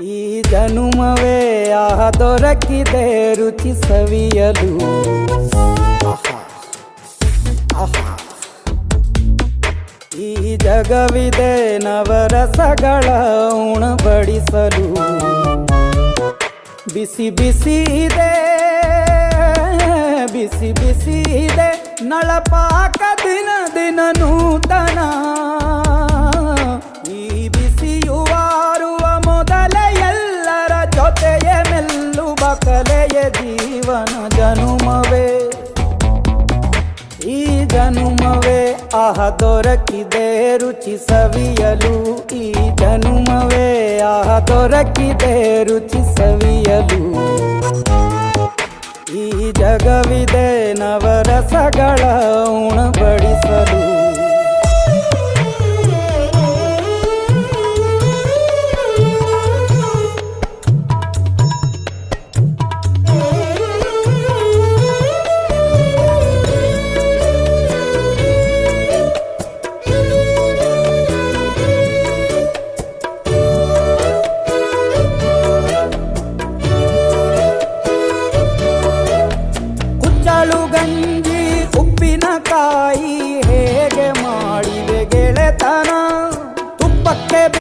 ಈ ಜನುಮವೇ ದೊರಕಿದೆ ರುಚಿ ಸವಿಯಲು. ಈ ಜಗವಿದೆ ನವರಸಗಳ ಉಣಬಡಿಸಲು. ಬಿಸಿ ಬಿಸಿ ಇದೆ, ಬಿಸಿ ಬಿಸಿ ಇದೆ ನಳಪಾಕ ದಿನ ದಿನ ನೂತನ. ಈ ಬಿಸಿಯುವಾರುವ ಮೊದಲೇ ಎಲ್ಲರ ಜೊತೆಯೇ ಮೆಲ್ಲುವ ಕಲೆಯ ಜೀವನ ಜನುಮವೇ. ಈ ಜನುಮವೇ ದೊರಕಿದೆ ರುಚಿ ಸವಿಯಲು. ಈ ಜನುಮವೇ ದೊರಕಿದೆ ರುಚಿ ಸವಿಯಲು. ಈ ಜಗವಿದೆ ನವರಸಗಳ ಉಣಬಡಿಸಲು. ಗಂಜಿ ಉಪ್ಪಿನಕಾಯಿ ಹೇಗೆ ಮಾಡಿವೆ ಗೆಳೆತನ.